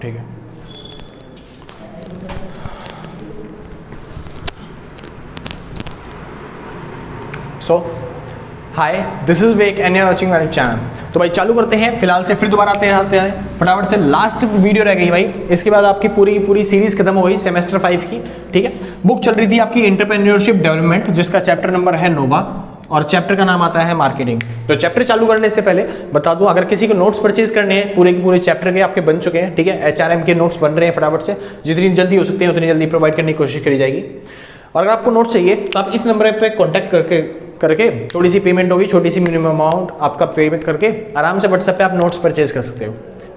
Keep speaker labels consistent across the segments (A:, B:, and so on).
A: ठीक है। So hi, this is wake and you are watching my channel. तो भाई चालू करते हैं। फिलहाल से फिर दोबारा आते हैं फटाफट से। लास्ट वीडियो रह गई भाई, इसके बाद आपकी पूरी सीरीज खत्म हो गई सेमेस्टर 5 की। ठीक है, बुक चल रही थी आपकी एंटरप्रेन्योरशिप डेवलपमेंट, जिसका चैप्टर नंबर है नोवा और चैप्टर का नाम आता है मार्केटिंग। तो चैप्टर चालू करने से पहले बता दूं, अगर किसी को नोट्स परचेज करने हैं पूरे के पूरे चैप्टर के आपके बन चुके हैं। ठीक है, HRM के नोट्स बन रहे हैं फटाफट से, जितनी जल्दी हो सकते हैं उतनी जल्दी प्रोवाइड करने की कोशिश करी जाएगी। और अगर आपको नोट्स चाहिए तो आप इस नंबर पे कॉन्टैक्ट करके थोड़ी सी पेमेंट होगी, छोटी सी मिनिमम अमाउंट आपका पेमेंट करके आराम से व्हाट्सएप पे आप नोट्स परचेज कर सकते हो।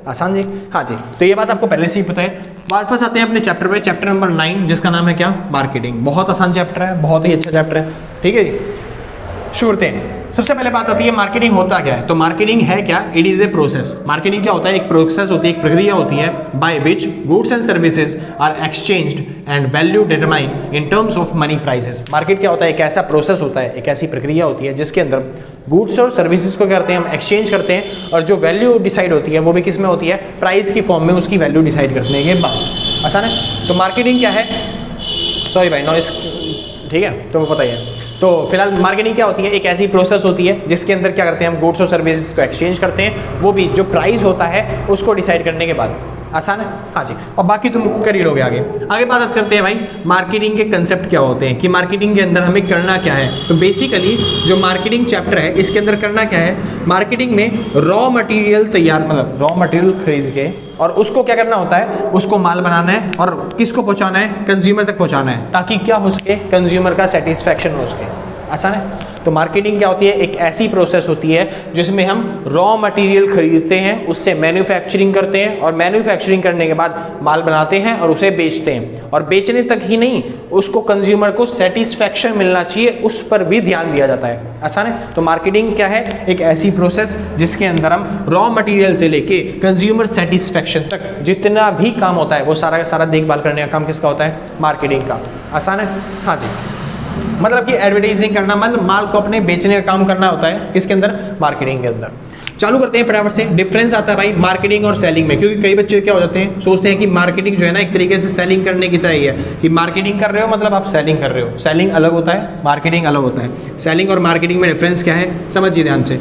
A: आसान जी? हाँ जी। तो ये बात आपको पहले से ही पता है। वापस आते हैं अपने चैप्टर पे, चैप्टर नंबर 9, जिसका नाम है क्या? मार्केटिंग। बहुत आसान चैप्टर है, बहुत ही अच्छा चैप्टर है। ठीक है जी, शुरू करते हैं। सबसे पहले बात आती है मार्केटिंग होता क्या है। तो मार्केटिंग है क्या? It is a process. Marketing क्या होता है? एक प्रोसेस होती है, एक प्रक्रिया होती है by which goods and services are exchanged and value determine in terms of money prices. Market क्या होता है? एक ऐसा प्रोसेस होता है, एक ऐसी प्रक्रिया होती है जिसके अंदर गुड्स और सर्विसेज को क्या करते हैं हम? एक्सचेंज करते हैं, और जो वैल्यू डिसाइड होती है वो भी किस में होती है? प्राइस की फॉर्म में उसकी वैल्यू डिसाइड करने के बाद। आसान है? तो मार्केटिंग क्या है? सॉरी भाई, नॉइस। ठीक है, तो पता ही है। तो फिलहाल मार्केटिंग क्या होती है? एक ऐसी प्रोसेस होती है जिसके अंदर क्या करते हैं हम? गुड्स और सर्विसेज को एक्सचेंज करते हैं, वो भी जो प्राइस होता है उसको डिसाइड करने के बाद। आसान है? हाँ जी। और बाकी तुम कर ही लोगे आगे बात करते हैं भाई मार्केटिंग के कंसेप्ट क्या होते हैं, कि मार्केटिंग के अंदर हमें करना क्या है। तो बेसिकली जो मार्केटिंग चैप्टर है इसके अंदर करना क्या है? मार्केटिंग में रॉ मटेरियल तैयार, मतलब रॉ मटेरियल खरीद के और उसको क्या करना होता है? उसको माल बनाना है और किसको पहुंचाना है? कंज्यूमर तक पहुंचाना है, ताकि क्या हो सके? कंज्यूमर का सेटिस्फैक्शन हो सके। आसान है? तो मार्केटिंग क्या होती है? एक ऐसी प्रोसेस होती है जिसमें हम रॉ मटेरियल खरीदते हैं, उससे मैन्युफैक्चरिंग करते हैं, और मैन्युफैक्चरिंग करने के बाद माल बनाते हैं और उसे बेचते हैं। और बेचने तक ही नहीं, उसको कंज्यूमर को सेटिस्फैक्शन मिलना चाहिए, उस पर भी ध्यान दिया जाता है। आसान है? तो मार्केटिंग क्या है? एक ऐसी प्रोसेस जिसके अंदर हम रॉ मटेरियल से लेके कंज्यूमर सेटिस्फैक्शन तक जितना भी काम होता है वो सारा का सारा देखभाल करने का काम किसका होता है? मार्केटिंग का। आसान है? हाँ जी। मतलब कि एडवर्टाइजिंग करना, मतलब माल को अपने बेचने का काम करना होता है किसके अंदर? मार्केटिंग के अंदर। चालू करते हैं फटाफट से। डिफरेंस आता है भाई मार्केटिंग और सेलिंग में, क्योंकि कई बच्चे क्या हो जाते हैं, सोचते हैं कि मार्केटिंग जो है ना एक तरीके से सेलिंग करने की तरह ही है, कि मार्केटिंग कर रहे हो मतलब आप सेलिंग कर रहे हो। सेलिंग अलग होता है, मार्केटिंग अलग होता है। सेलिंग और मार्केटिंग में डिफरेंस क्या है समझिए ध्यान से।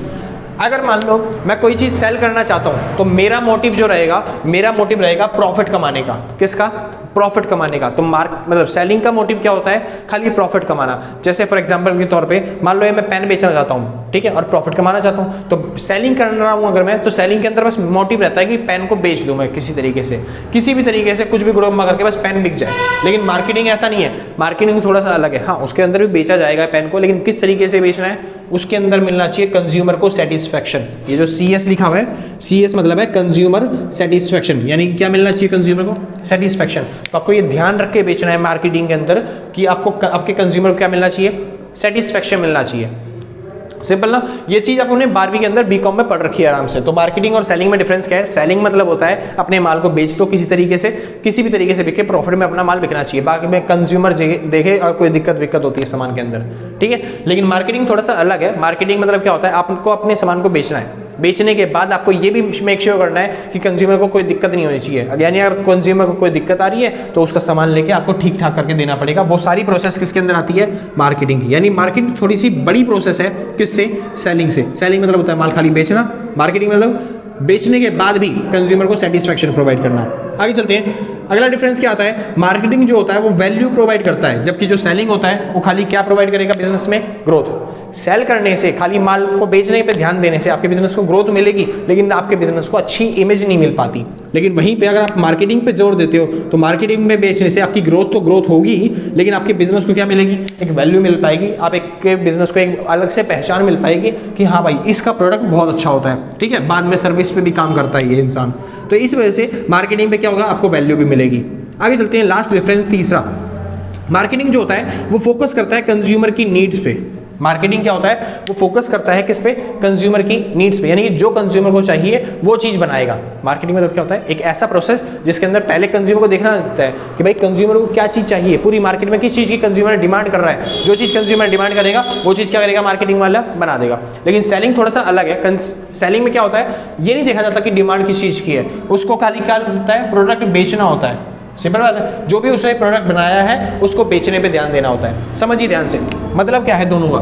A: अगर मान लो मैं कोई चीज़ सेल करना चाहता हूँ तो मेरा मोटिव जो रहेगा, मेरा मोटिव रहेगा प्रॉफिट कमाने का। किसका? प्रॉफिट कमाने का। तो मतलब सेलिंग का मोटिव क्या होता है? खाली प्रॉफिट कमाना। जैसे फॉर एग्जांपल के तौर पे मान लो ये मैं पेन बेचना चाहता हूँ, ठीक है, और प्रॉफिट कमाना चाहता हूँ, तो सेलिंग कर रहा हूँ अगर मैं, तो सेलिंग के अंदर बस मोटिव रहता है कि पेन को बेच दूँ मैं किसी तरीके से, किसी भी तरीके से कुछ भी ग्रुप में करके बस पेन बिक जाए। लेकिन मार्केटिंग ऐसा नहीं है, मार्केटिंग थोड़ा सा अलग है। हाँ, उसके अंदर भी बेचा जाएगा पेन को, लेकिन किस तरीके से बेचना है उसके अंदर मिलना चाहिए कंज्यूमर को सेटिस्फैक्शन। ये जो CS लिखा हुआ है, CS मतलब है कंज्यूमर सेटिस्फैक्शन, यानी कि क्या मिलना चाहिए कंज्यूमर को? सेटिस्फैक्शन। तो आपको ये ध्यान रख के बेचना है मार्केटिंग के अंदर कि आपको आपके कंज्यूमर को क्या मिलना चाहिए? सेटिस्फैक्शन मिलना चाहिए। सिंपल ना? ये चीज आपने 12वीं के अंदर BCom में पढ़ रखी है आराम से। तो मार्केटिंग और सेलिंग में डिफरेंस क्या है? सेलिंग मतलब होता है अपने माल को बेच दो किसी तरीके से, किसी भी तरीके से बिके, प्रॉफिट में अपना माल बिकना चाहिए, बाकी में कंज्यूमर देखे और कोई दिक्कत होती है सामान के अंदर। ठीक है, लेकिन मार्केटिंग थोड़ा सा अलग है। मार्केटिंग मतलब क्या होता है? आपको अपने सामान को बेचना है, बेचने के बाद आपको ये भी मेक श्योर करना है कि कंज्यूमर को कोई दिक्कत नहीं होनी चाहिए। यानी अगर कंज्यूमर को कोई दिक्कत आ रही है तो उसका सामान लेके आपको ठीक ठाक करके देना पड़ेगा। वो सारी प्रोसेस किसके अंदर आती है? मार्केटिंग की। यानी मार्केटिंग थोड़ी सी बड़ी प्रोसेस है। किससे? सेलिंग से। सेलिंग मतलब होता है माल खाली बेचना, मार्केटिंग मतलब बेचने के बाद भी कंज्यूमर को सेटिस्फैक्शन प्रोवाइड करना। आगे चलते हैं। अगला डिफरेंस क्या आता है? मार्केटिंग जो होता है वो वैल्यू प्रोवाइड करता है, जबकि जो सेलिंग होता है वो खाली क्या प्रोवाइड करेगा बिजनेस में? ग्रोथ। सेल करने से, खाली माल को बेचने पे ध्यान देने से आपके बिजनेस को ग्रोथ मिलेगी, लेकिन आपके बिजनेस को अच्छी इमेज नहीं मिल पाती। लेकिन वहीं पे अगर आप मार्केटिंग पे जोर देते हो तो मार्केटिंग में बेचने से आपकी ग्रोथ तो ग्रोथ होगी ही, लेकिन आपके बिजनेस को क्या मिलेगी? एक वैल्यू मिल पाएगी। आप एक बिजनेस को एक अलग से पहचान मिल पाएगी कि हाँ भाई इसका प्रोडक्ट बहुत अच्छा होता है। ठीक है, बाद में सर्विस पे भी काम करता है ये इंसान। तो इस वजह से मार्केटिंग पे क्या होगा? आपको वैल्यू भी मिलेगी। आगे चलते हैं। लास्ट डिफरेंस तीसरा, मार्केटिंग जो होता है वो फोकस करता है कंज्यूमर की नीड्स पे। मार्केटिंग क्या होता है, वो फोकस करता है किस पे, कंज्यूमर की नीड्स पे, यानी कि जो कंज्यूमर को चाहिए वो चीज बनाएगा। मार्केटिंग मतलब क्या होता है, एक ऐसा प्रोसेस जिसके अंदर पहले कंज्यूमर को देखना होता है कि भाई कंज्यूमर को क्या चीज चाहिए, पूरी मार्केट में किस चीज की कंज्यूमर डिमांड कर रहा है, जो चीज कंज्यूमर डिमांड करेगा वो चीज क्या करेगा, मार्केटिंग वाला बना देगा। लेकिन सेलिंग थोड़ा सा अलग है। सेलिंग में क्या होता है, ये नहीं देखा जाता कि डिमांड किस चीज की है, उसको खाली क्या होता है, प्रोडक्ट बेचना होता है। सिंपल बात है, जो भी उसने प्रोडक्ट बनाया है उसको बेचने पे ध्यान देना होता है। समझिए ध्यान से, मतलब क्या है दोनों का,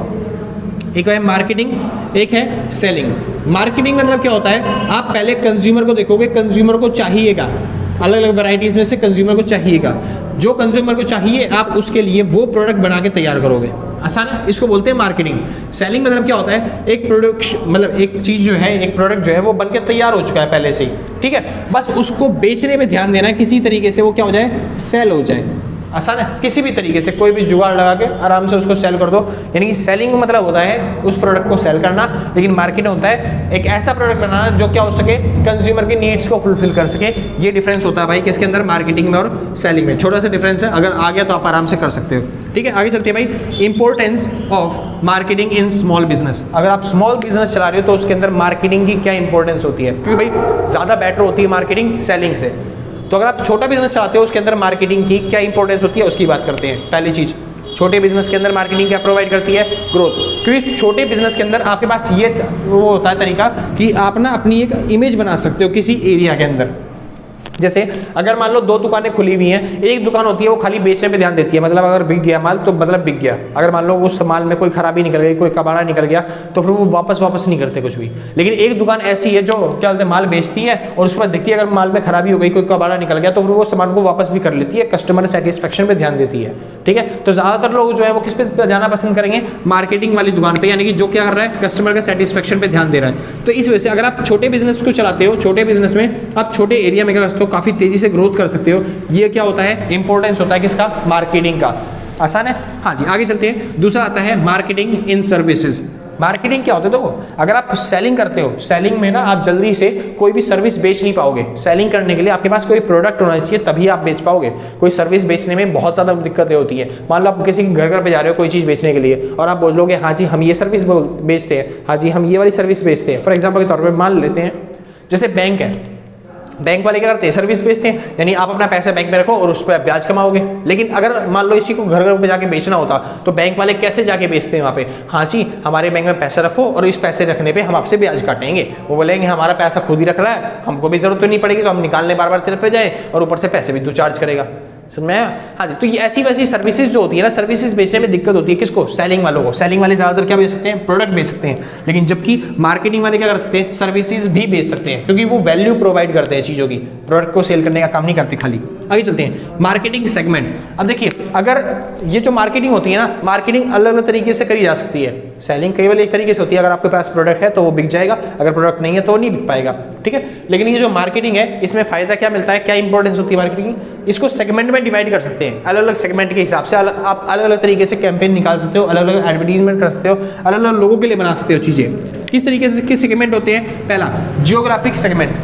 A: एक है मार्केटिंग, एक है सेलिंग। मार्केटिंग मतलब क्या होता है, आप पहले कंज्यूमर को देखोगे, कंज्यूमर को चाहिएगा, अलग अलग वैरायटीज में से कंज्यूमर को चाहिएगा, जो कंज्यूमर को चाहिए आप उसके लिए वो प्रोडक्ट बना के तैयार करोगे। आसान है, इसको बोलते हैं मार्केटिंग। सेलिंग मतलब क्या होता है, एक प्रोडक्ट मतलब एक चीज जो है, एक प्रोडक्ट जो है वो बनके तैयार हो चुका है पहले से ही, ठीक है, बस उसको बेचने पे ध्यान देना है, किसी तरीके से वो क्या हो जाए, सेल हो जाए। आसान है, किसी भी तरीके से कोई भी जुगाड़ लगा के आराम से उसको सेल कर दो, यानी कि सेलिंग मतलब होता है उस प्रोडक्ट को सेल करना। लेकिन मार्केटिंग होता है एक ऐसा प्रोडक्ट बनाना जो क्या हो सके, कंज्यूमर की नीड्स को फुलफिल कर सके। ये डिफरेंस होता है भाई किसके अंदर, मार्केटिंग में और सेलिंग में। छोटा सा डिफरेंस है, अगर आ गया तो आप आराम से कर सकते हो। ठीक है, आगे चलते हैं भाई, importance of marketing in small business. अगर आप स्मॉल बिजनेस चला रहे हो तो उसके अंदर मार्केटिंग की क्या इंपॉर्टेंस होती है, क्योंकि भाई ज़्यादा बेटर होती है मार्केटिंग सेलिंग से। तो अगर आप छोटा बिजनेस चलाते हो उसके अंदर मार्केटिंग की क्या इंपॉर्टेंस होती है उसकी बात करते हैं। पहली चीज, छोटे बिजनेस के अंदर मार्केटिंग क्या प्रोवाइड करती है, ग्रोथ। क्योंकि छोटे बिजनेस के अंदर आपके पास ये वो होता है तरीका कि आप ना अपनी एक इमेज बना सकते हो किसी एरिया के अंदर। जैसे अगर मान लो 2 दुकानें खुली हुई हैं, एक दुकान होती है वो खाली बेचने पे ध्यान देती है, मतलब अगर बिक गया माल तो मतलब बिक गया, अगर मान लो उस माल में कोई खराबी निकल गई, कोई कबाड़ा निकल गया तो फिर वो वापस नहीं करते कुछ भी। लेकिन एक दुकान ऐसी है जो क्या बोलते हैं, माल बेचती है और उसके बाद देखती है अगर माल में खराबी हो गई, कोई कबाड़ा निकल गया तो फिर वो सामान को वापस भी कर लेती है, कस्टमर सेटिस्फेक्शन पे ध्यान देती है। ठीक है, तो ज़्यादातर लोग जो है वो किस पे जाना पसंद करेंगे, मार्केटिंग वाली दुकान पे, यानी कि जो क्या कर रहा है, कस्टमर का सेटिस्फेक्शन पे ध्यान दे रहा है। तो इस वजह से अगर आप छोटे बिजनेस को चलाते हो, छोटे बिजनेस में आप छोटे एरिया में क्या करते हो, काफ़ी तेजी से ग्रोथ कर सकते हो। ये क्या होता है, इंपॉर्टेंस होता है किसका, मार्केटिंग का। आसान है, हाँ जी। आगे चलते हैं, दूसरा आता है मार्केटिंग इन सर्विसेज। मार्केटिंग क्या होता है, देखो अगर आप सेलिंग करते हो, सेलिंग में ना आप जल्दी से कोई भी सर्विस बेच नहीं पाओगे। सेलिंग करने के लिए आपके पास कोई प्रोडक्ट होना चाहिए तभी आप बेच पाओगे। कोई सर्विस बेचने में बहुत ज़्यादा दिक्कतें होती है। मान लो आप किसी घर पे जा रहे हो कोई चीज़ बेचने के लिए और आप बोलोगे हाँ जी हम ये सर्विस बेचते हैं, हाँ जी हम ये वाली सर्विस बेचते हैं। फॉर एग्जाम्पल के तौर पर मान लेते हैं जैसे बैंक है, बैंक वाले क्या करते हैं, सर्विस बेचते हैं, यानी आप अपना पैसा बैंक में रखो और उस पर ब्याज कमाओगे। लेकिन अगर मान लो इसी को घर घर पे जाके बेचना होता तो बैंक वाले कैसे जाके बेचते हैं वहाँ पे, हाँ जी हमारे बैंक में पैसा रखो और इस पैसे रखने पे हम आपसे ब्याज काटेंगे। वो बोलेंगे हमारा पैसा खुद ही रख रहा है, हमको भी जरूरत तो नहीं पड़ेगी, तो हम निकालने बार बार तेरे पे जाए और ऊपर से पैसे भी तू चार्ज करेगा। समझ में आया? हाँ जी। तो ये ऐसी वैसी सर्विसेज जो होती है ना, सर्विसेज बेचने में दिक्कत होती है किसको, सेलिंग वालों को। सेलिंग वाले ज़्यादातर क्या बेच सकते हैं, प्रोडक्ट बेच सकते हैं। लेकिन जबकि मार्केटिंग वाले क्या कर सकते हैं, सर्विसेज भी बेच सकते हैं, क्योंकि वो वैल्यू प्रोवाइड करते हैं चीज़ों की, प्रोडक्ट को सेल करने का काम नहीं करते खाली। आगे चलते हैं, मार्केटिंग सेगमेंट। अब देखिए अगर ये जो मार्केटिंग होती है ना, मार्केटिंग अलग अलग तरीके से करी जा सकती है। सेलिंग केवल एक तरीके से होती है, अगर आपके पास प्रोडक्ट है तो वो बिक जाएगा, अगर प्रोडक्ट नहीं है तो वो नहीं बिक पाएगा। ठीक है, लेकिन ये जो मार्केटिंग है इसमें फायदा क्या मिलता है, क्या इंपॉर्टेंस होती है मार्केटिंग की, इसको सेगमेंट में डिवाइड कर सकते हैं। अलग अलग सेगमेंट के हिसाब से आप अलग अलग तरीके से कैंपेन निकाल सकते हो, अलग अलग एडवर्टीजमेंट कर सकते हो, अलग अलग लोगों के लिए बना सकते हो चीज़ें। किस तरीके से किस सेगमेंट होते हैं, पहला जियोग्राफिक सेगमेंट।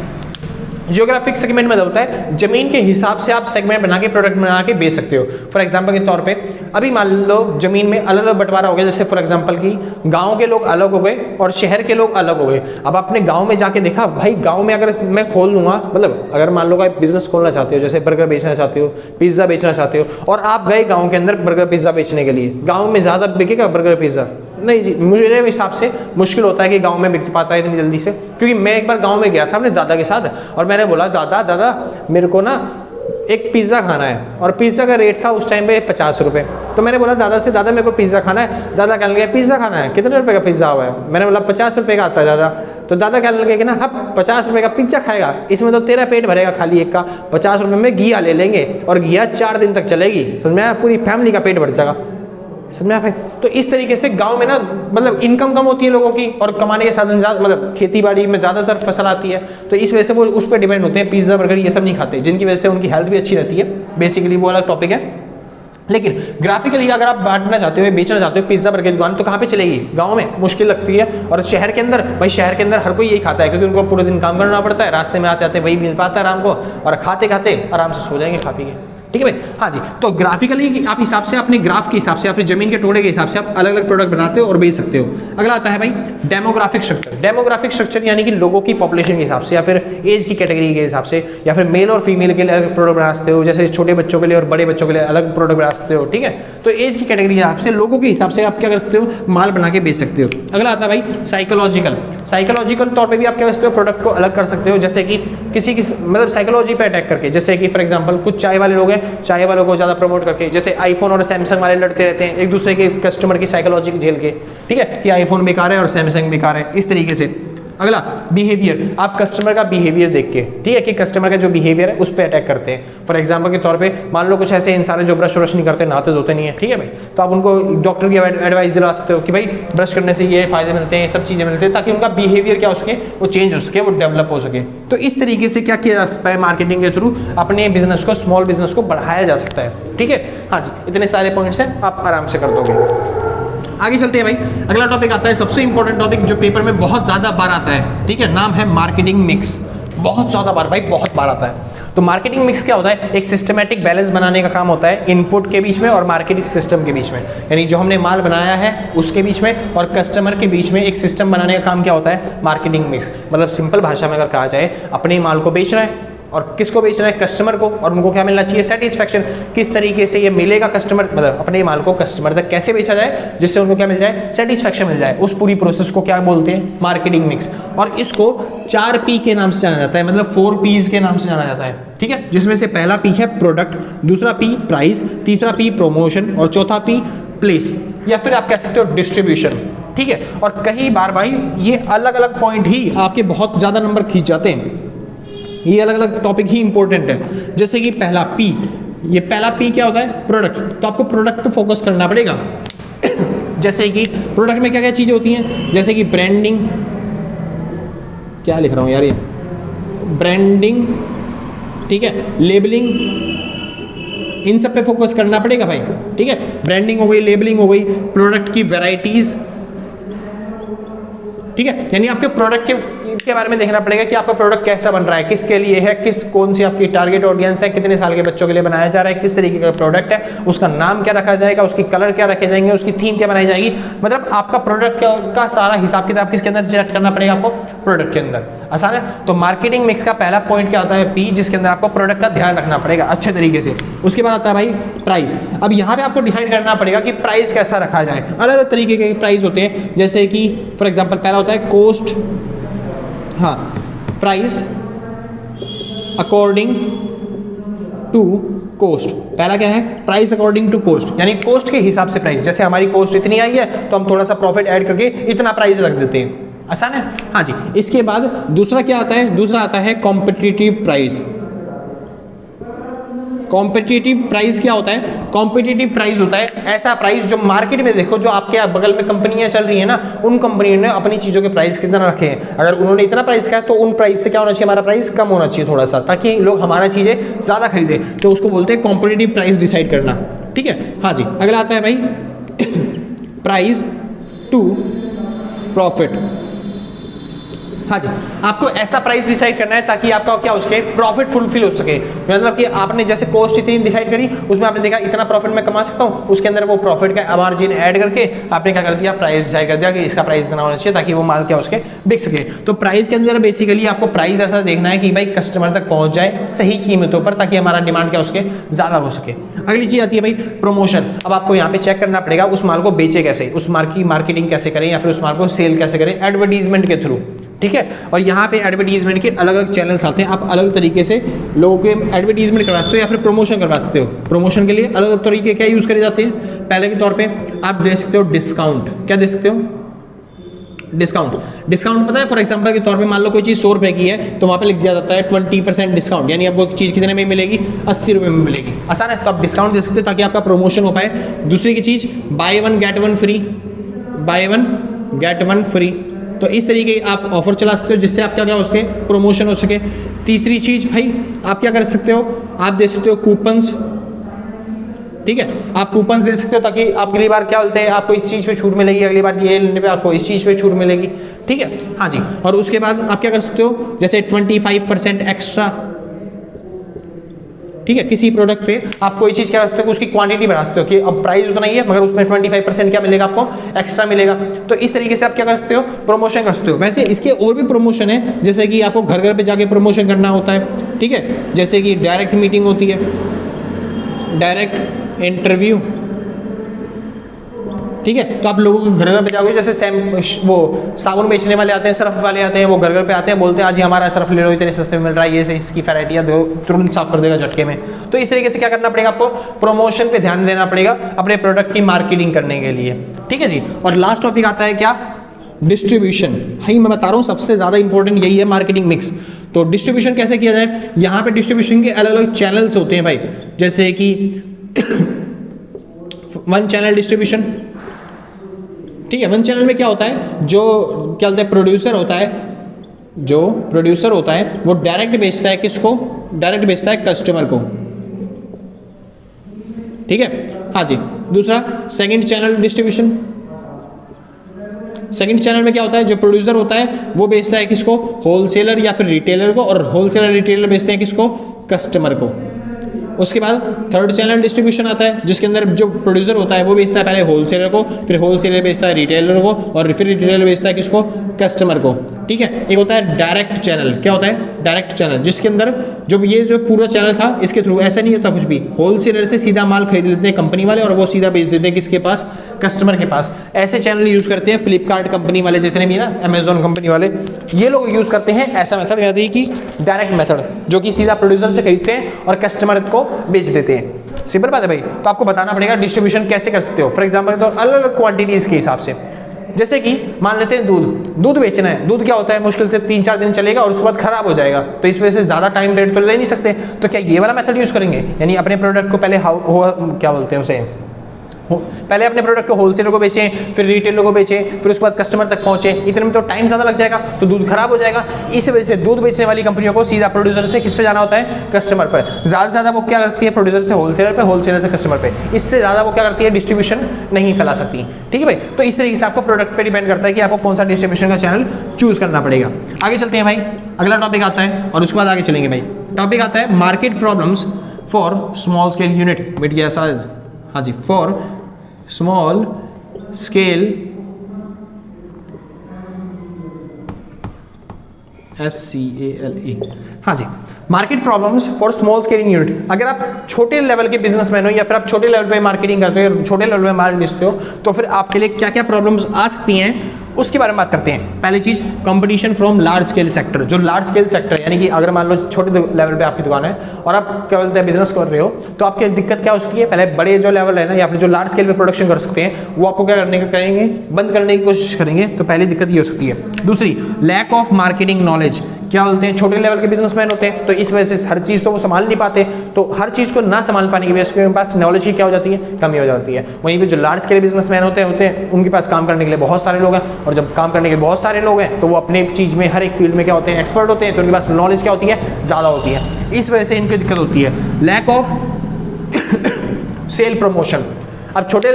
A: जियोग्राफिक सेगमेंट में होता है जमीन के हिसाब से आप सेगमेंट बना के प्रोडक्ट बना के बेच सकते हो। फॉर एग्जांपल के तौर पे अभी मान लो जमीन में अलग अलग बंटवारा हो गया, जैसे फॉर एग्जांपल की गांव के लोग अलग हो गए और शहर के लोग अलग हो गए। अब आपने गांव में जाके देखा, भाई गांव में अगर मैं खोल लूँगा, मतलब अगर मान लो कोई बिजनेस खोलना चाहते हो, जैसे बर्गर बेचना चाहते हो, पिज्ज़ा बेचना चाहते हो, और आप गए गाँव के अंदर बर्गर पिज्ज़ा बेचने के लिए, गाँव में ज़्यादा बिकेगा बर्गर पिज्ज़ा? नहीं जी, मेरे हिसाब से मुश्किल होता है कि गांव में बिक पाता है इतनी जल्दी से। क्योंकि मैं एक बार गांव में गया था अपने दादा के साथ और मैंने बोला दादा मेरे को ना एक पिज़्ज़ा खाना है, और पिज़्ज़ा का रेट था उस टाइम पे 50 रुपये। तो मैंने बोला दादा से, दादा मेरे को पिज़्ज़ा खाना है। दादा कहने लगे पिज़्ज़ा खाना है, कितने रुपये का पिज़्ज़ा हुआ है? मैंने बोला 50 रुपये का आता है दादा। तो दादा कहने लगे कि ना हाँ 50 रुपये का पिज़्ज़ा खाएगा, इसमें तो तेरा पेट भरेगा खाली एक का, 50 रुपये में घिया ले लेंगे और घिया 4 दिन तक चलेगी, समझ में आया? पूरी फैमिली का पेट भर जाएगा। समझ में आया? तो इस तरीके से गांव में ना मतलब इनकम कम होती है लोगों की और कमाने के साधन ज़्यादा, मतलब खेती बाड़ी में ज़्यादातर फसल आती है, तो इस वजह से वो उस पर डिपेंड होते हैं। पिज़्ज़ा बर्गर ये सब नहीं खाते, जिनकी वजह से उनकी हेल्थ भी अच्छी रहती है। बेसिकली वो अलग टॉपिक है। लेकिन ग्राफिकली अगर आप बांटना चाहते हो, बेचना चाहते हो पिज़्ज़ा बर्गर की दुकान, तो कहाँ पे चलेगी? गांव में मुश्किल लगती है। और शहर के अंदर, भाई शहर के अंदर हर कोई यही खाता है, क्योंकि उनको पूरे दिन काम करना पड़ता है, रास्ते में आते आते वही मिल पाता है आराम को, और खाते खाते आराम से सो जाएंगे खा पी के। ठीक है भाई। हाँ जी, तो ग्राफिकली आप हिसाब से अपने ग्राफ के हिसाब से या फिर जमीन के टुकड़े के हिसाब से आप अलग अलग प्रोडक्ट बनाते हो और बेच सकते हो। अगला आता है भाई डेमोग्राफिक स्ट्रक्चर। डेमोग्राफिक स्ट्रक्चर यानी कि लोगों की पॉपुलेशन के हिसाब से या फिर एज की कैटेगरी के हिसाब से या फिर मेल और फीमेल के लिए अलग प्रोडक्ट बना सकते हो, जैसे छोटे बच्चों के लिए और बड़े बच्चों के लिए अलग प्रोडक्ट बना सकते हो। ठीक है, तो एज की कैटेगरी के हिसाब से लोगों के हिसाब से आप क्या कर सकते हो, माल बना के बेच सकते हो। अगला आता है भाई साइकोलॉजिकल। साइकोलॉजिकल तौर पे भी आप क्या कर सकते हो, प्रोडक्ट को अलग कर सकते हो, जैसे कि किसी की मतलब साइकोलॉजी पे अटैक करके, जैसे कि फॉर एग्जांपल कुछ चाय वाले लोग हैं, चाय वालों को ज़्यादा प्रमोट करके, जैसे आईफोन और सैमसंग वाले लड़ते रहते हैं एक दूसरे के कस्टमर की साइकोलॉजी झेल के, ठीक है, कि आईफोन बेकार है और सैमसंग बेकार है, इस तरीके से। अगला बिहेवियर, आप कस्टमर का बिहेवियर देख के, ठीक है, कि कस्टमर का जो बिहेवियर है उस पर अटैक करते हैं। फॉर एग्जांपल के तौर पे मान लो कुछ ऐसे इंसान है जो ब्रश व्रश नहीं करते, नहाते धोते नहीं है, ठीक है भाई, तो आप उनको डॉक्टर की एडवाइस दिला सकते हो कि भाई ब्रश करने से ये फायदे मिलते हैं, ये सब चीज़ें मिलती हैं, ताकि उनका बिहेवियर क्या हो सके, वो चेंज हो सके, वो डेवलप हो सके। तो इस तरीके से क्या किया जा सकता है, मार्केटिंग के थ्रू अपने बिजनेस को, स्मॉल बिजनेस को बढ़ाया जा सकता है। ठीक है, हाँ जी, इतने सारे पॉइंट्स हैं, आप आराम से कर दोगे। आगे चलते हैं भाई। अगला टॉपिक आता है सबसे इंपॉर्टेंट टॉपिक जो पेपर में बहुत ज़्यादा बार आता है, ठीक है, नाम है मार्केटिंग मिक्स। बहुत ज़्यादा बार भाई, बहुत बार आता है। तो मार्केटिंग मिक्स क्या होता है, एक सिस्टमैटिक बैलेंस बनाने का काम होता है इनपुट के बीच में और मार्केटिंग सिस्टम के बीच में, यानी जो हमने माल बनाया है उसके बीच में और कस्टमर के बीच में एक सिस्टम बनाने का काम क्या होता है, मार्केटिंग मिक्स। मतलब सिंपल भाषा में अगर कहा जाए, अपने माल को बेचना है और किसको बेचना है, कस्टमर को, और उनको क्या मिलना चाहिए, सेटिस्फैक्शन। किस तरीके से ये मिलेगा कस्टमर, मतलब अपने माल को कस्टमर तक कैसे बेचा जाए जिससे उनको क्या मिल जाए, सेटिस्फैक्शन मिल जाए, उस पूरी प्रोसेस को क्या बोलते हैं, मार्केटिंग मिक्स। और इसको 4P के नाम से जाना जाता है, मतलब 4 Ps के नाम से जाना जाता है, ठीक है, जिसमें से पहला P है प्रोडक्ट, दूसरा P प्राइस, तीसरा P प्रमोशन और चौथा P प्लेस, या फिर आप कह सकते हो डिस्ट्रीब्यूशन। ठीक है, और कई बार भाई ये अलग अलग पॉइंट ही आपके बहुत ज़्यादा नंबर खींच जाते हैं, ये अलग अलग टॉपिक ही इंपॉर्टेंट है। जैसे कि पहला P, ये पहला P क्या होता है, प्रोडक्ट, तो आपको प्रोडक्ट पे फोकस करना पड़ेगा। जैसे कि प्रोडक्ट में क्या क्या चीज़ें होती हैं, जैसे कि ब्रांडिंग, क्या लिख रहा हूँ यार ये, ब्रांडिंग, ठीक है, लेबलिंग, इन सब पे फोकस करना पड़ेगा भाई। ठीक है, ब्रांडिंग हो गई, लेबलिंग हो गई, प्रोडक्ट की वैरायटीज, ठीक है, यानी आपके प्रोडक्ट के बारे में देखना पड़ेगा कि आपका प्रोडक्ट कैसा बन रहा है, किसके लिए है, कौन सी आपकी टारगेट ऑडियंस है, कितने साल के बच्चों के लिए बनाया जा रहा है, किस तरीके का प्रोडक्ट है, उसका नाम क्या रखा जाएगा, उसकी कलर क्या रखे जाएंगे, उसकी थीम क्या बनाई जाएगी। मतलब आपका प्रोडक्ट का सारा हिसाब किताब किसके अंदर सेट करना पड़ेगा आपको, प्रोडक्ट के अंदर। आसान है। तो मार्केटिंग मिक्स का पहला पॉइंट क्या होता है, P, जिसके अंदर आपको प्रोडक्ट का ध्यान रखना पड़ेगा अच्छे तरीके से। उसके बाद आता है भाई प्राइस। अब यहाँ पे आपको डिसाइड करना पड़ेगा कि प्राइस कैसा रखा जाए। अलग अलग तरीके के प्राइस होते हैं, जैसे कि फॉर एग्जांपल पहला होता है कॉस्ट, हाँ, प्राइस अकॉर्डिंग टू कॉस्ट। पहला क्या है, प्राइस अकॉर्डिंग टू कॉस्ट, यानी कॉस्ट के हिसाब से प्राइस। जैसे हमारी कॉस्ट इतनी आई है तो हम थोड़ा सा प्रॉफिट ऐड करके इतना प्राइस रख देते हैं। आसान है, हाँ जी। इसके बाद दूसरा क्या आता है, दूसरा आता है कॉम्पिटिटिव प्राइस। कॉम्पिटिटिव प्राइस क्या होता है, कॉम्पिटिटिव प्राइस होता है ऐसा प्राइस जो मार्केट में, देखो जो आपके बगल में कंपनियां चल रही है ना, उन कंपनियों ने अपनी चीज़ों के प्राइस कितना रखे हैं। अगर उन्होंने इतना प्राइस कहा तो उन प्राइस से क्या होना चाहिए, हमारा प्राइस कम होना चाहिए थोड़ा सा, ताकि लोग हमारा चीज़ें ज़्यादा खरीदें। तो उसको बोलते हैं कॉम्पिटिटिव प्राइस डिसाइड करना। ठीक है, हाँ जी। अगला आता है भाई प्राइस टू प्रॉफिट। हाँ जी, आपको ऐसा प्राइस डिसाइड करना है ताकि आपका क्या हो सके, प्रॉफिट फुलफिल हो सके। मतलब कि आपने जैसे कॉस्ट इतनी डिसाइड करी, उसमें आपने देखा इतना प्रॉफिट मैं कमा सकता हूँ, उसके अंदर वो प्रॉफिट का मार्जिन ऐड करके आपने क्या कर दिया, प्राइस डिसाइड कर दिया कि इसका प्राइस इतना होना चाहिए ताकि वो माल क्या उसके बिक सके। तो प्राइस के अंदर बेसिकली आपको प्राइस ऐसा देखना है कि भाई कस्टमर तक पहुंच जाए सही कीमतों पर, ताकि हमारा डिमांड क्या उसके ज़्यादा हो सके। अगली चीज़ आती है भाई प्रमोशन। अब आपको यहाँ पे चेक करना पड़ेगा उस माल को बेचे कैसे, उस माल की मार्केटिंग कैसे करें, या फिर उस माल को सेल कैसे करें, एडवर्टीजमेंट के थ्रू। ठीक है, और यहाँ पे एडवर्टीजमेंट के अलग अलग चैनल्स आते हैं। आप अलग अलग तरीके से लोगों के एडवर्टीजमेंट करवा सकते हो या फिर प्रमोशन करवा सकते हो। प्रमोशन के लिए अलग अलग तरीके क्या यूज़ करे जाते हैं। पहले के तौर पे आप दे सकते हो डिस्काउंट। क्या दे सकते हो, डिस्काउंट। डिस्काउंट पता है, फॉर एग्जांपल के तौर पे मान लो कोई चीज़ 100 रुपये की है तो वहाँ पे लिख दिया जाता है 20% डिस्काउंट, यानी अब वो चीज़ कितने में मिलेगी, 80 रुपये में मिलेगी। आसान है, तो आप डिस्काउंट दे सकते हो ताकि आपका प्रमोशन हो पाए। दूसरी की चीज़ buy one get one free, buy one get one free, तो इस तरीके आप ऑफर चला सकते हो जिससे आप क्या हो सके, प्रमोशन हो सके। तीसरी चीज़ भाई आप क्या कर सकते हो, आप दे सकते हो कूपन्स। ठीक है, आप कूपन्स दे सकते हो ताकि आप अगली बार क्या बोलते हैं, आपको इस चीज़ पे छूट मिलेगी, अगली बार ये लेने पे आपको इस चीज़ पे छूट मिलेगी। ठीक है, हाँ जी। और उसके बाद आप क्या कर सकते हो, जैसे 25% एक्स्ट्रा। ठीक है, किसी प्रोडक्ट पे आप कोई चीज क्या करते हो, उसकी क्वांटिटी बढ़ा सकते हो कि अब प्राइस उतना ही है मगर उसमें 25% क्या मिलेगा आपको एक्स्ट्रा मिलेगा। तो इस तरीके से आप क्या कर सकते हो, प्रमोशन कर सकते हो। वैसे इसके और भी प्रमोशन है, जैसे कि आपको घर घर पे जाके प्रमोशन करना होता है, ठीक है, जैसे कि डायरेक्ट मीटिंग होती है, डायरेक्ट इंटरव्यू, ठीक है। तो आप लोगों को घर घर पे जाओगे, जैसे वो साबुन बेचने वाले आते हैं, सर्फ वाले आते हैं, वो घर घर पे आते हैं, बोलते हैं आज ही हमारा सर्फ ले लो, इतने सस्ते में मिल रहा है, ये इसकी वैरायटी है, तुरंत साफ कर देगा झटके में। तो इस तरीके से क्या करना पड़ेगा आपको, प्रमोशन पे ध्यान देना पड़ेगा अपने प्रोडक्ट की मार्केटिंग करने के लिए, ठीक है जी। और लास्ट टॉपिक आता है क्या, डिस्ट्रीब्यूशन। भाई मैं बता रहा हूँ सबसे ज्यादा इंपॉर्टेंट यही है, मार्केटिंग मिक्स। तो डिस्ट्रीब्यूशन कैसे किया जाए, यहाँ पे डिस्ट्रीब्यूशन के अलग अलग चैनल्स होते हैं भाई, जैसे कि वन चैनल डिस्ट्रीब्यूशन, ठीक है। वन चैनल में क्या होता है, जो क्या बोलते हैं प्रोड्यूसर होता है, जो प्रोड्यूसर होता है वो डायरेक्ट बेचता है, किसको, डायरेक्ट बेचता है कस्टमर को, ठीक है, हाँ जी। दूसरा second channel distribution, second channel में क्या होता है, जो प्रोड्यूसर होता है वो बेचता है किसको, होलसेलर या फिर रिटेलर को, और होलसेलर रिटेलर बेचते हैं किसको, कस्टमर को। उसके बाद थर्ड चैनल डिस्ट्रीब्यूशन आता है, जिसके अंदर जो प्रोड्यूसर होता है वो बेचता है पहले होलसेलर को, फिर होलसेलर बेचता है रिटेलर को, और फिर रिटेलर बेचता है किसको, कस्टमर को, ठीक है। एक होता है डायरेक्ट चैनल, क्या होता है, डायरेक्ट चैनल, जिसके अंदर जो पूरा चैनल था इसके थ्रू ऐसा नहीं होता कुछ भी, होलसेलर से सीधा माल खरीद लेते हैं कंपनी वाले और वो सीधा बेच देते हैं किसके पास, कस्टमर के पास। ऐसे चैनल यूज करते हैं फ्लिपकार्ट कंपनी वाले, जितने भी ना अमेजोन कंपनी वाले, ये लोग यूज करते हैं ऐसा मेथड, यानी कि डायरेक्ट मेथड, जो कि सीधा प्रोड्यूसर से खरीदते हैं और कस्टमर को बेच देते हैं। सिंपल बात है भाई। तो आपको बताना पड़ेगा डिस्ट्रीब्यूशन कैसे कर सकते हो। फॉर एग्जांपल तो अलग अलग क्वांटिटीज के हिसाब से, जैसे कि मान लेते हैं दूध बेचना है, दूध क्या होता है, मुश्किल से 3-4 दिन चलेगा और उसके बाद खराब हो जाएगा, तो इस वजह से ज्यादा टाइम रेट तो ले नहीं सकते, तो क्या ये वाला मेथड यूज करेंगे, यानी अपने प्रोडक्ट को पहले क्या बोलते हैं उसे, पहले अपने प्रोडक्ट को होलसेलर को बेचें, फिर रिटेलर को बेचें, फिर उसके बाद कस्टमर तक पहुंचे, इतने में तो टाइम ज़्यादा लग जाएगा, तो दूध खराब हो जाएगा। इस वजह से दूध बेचने वाली कंपनियों को सीधा प्रोड्यूसर से किस पे जाना होता है, कस्टमर पर। ज़्यादा से ज़्यादा वो क्या करती है, प्रोड्यूसर से होलसेलर पे, होलसेलर से कस्टमर पे, इससे ज़्यादा वो क्या करती है, डिस्ट्रीब्यूशन नहीं फैला सकती, ठीक है भाई। तो इस तरीके से आपको प्रोडक्ट पर डिपेंड करता है कि आपको कौन सा डिस्ट्रीब्यूशन का चैनल चूज करना पड़ेगा। आगे चलते हैं भाई, अगला टॉपिक आता है और उसके बाद आगे चलेंगे भाई। टॉपिक आता है market problems for small scale unit, मिट गया शायद, हाँ जी, फॉर स्मॉल स्केल SCALE, हाँ जी, market problems for small scaling unit. अगर आप छोटे लेवल के बिजनेसमैन हो या फिर आप छोटे लेवल पे मार्केटिंग करते हो, छोटे लेवल पे माल बेचते हो, तो फिर आपके लिए क्या क्या प्रॉब्लम्स आ सकती हैं उसके बारे में बात करते हैं। पहली चीज, competition from large scale sector. जो लार्ज स्केल सेक्टर यानी कि अगर मान लो छोटे लेवल पे आपकी दुकान है और आप क्या बोलते हैं बिजनेस कर रहे हो, तो आपकी दिक्कत क्या हो सकती है, पहले बड़े जो लेवल है ना या फिर जो लार्ज स्केल पे प्रोडक्शन कर सकते हैं वो आपको क्या करेंगे, बंद करने की कोशिश करेंगे। तो पहली दिक्कत ये हो सकती है। दूसरी, लैक ऑफ मार्केटिंग नॉलेज। क्या बोलते हैं, छोटे लेवल के बिजनेसमैन होते हैं तो इस वजह से हर चीज तो वो संभाल नहीं पाते, तो हर चीज को ना संभाल पाने की वजह से उनके पास नॉलेज की क्या हो जाती है, कमी हो जाती है। वहीं पे जो लार्ज स्केल बिजनेसमैन होते हैं उनके पास काम करने के लिए बहुत सारे लोग हैं, और जब काम करने के लिए बहुत सारे लोग हैं तो वो अपने चीज में हर एक फील्ड में क्या होते हैं, एक्सपर्ट होते हैं, तो उनके पास नॉलेज क्या होती है, ज्यादा होती है। इस वजह से इनकी दिक्कत होती है। Lack of sale promotion. अब छोटे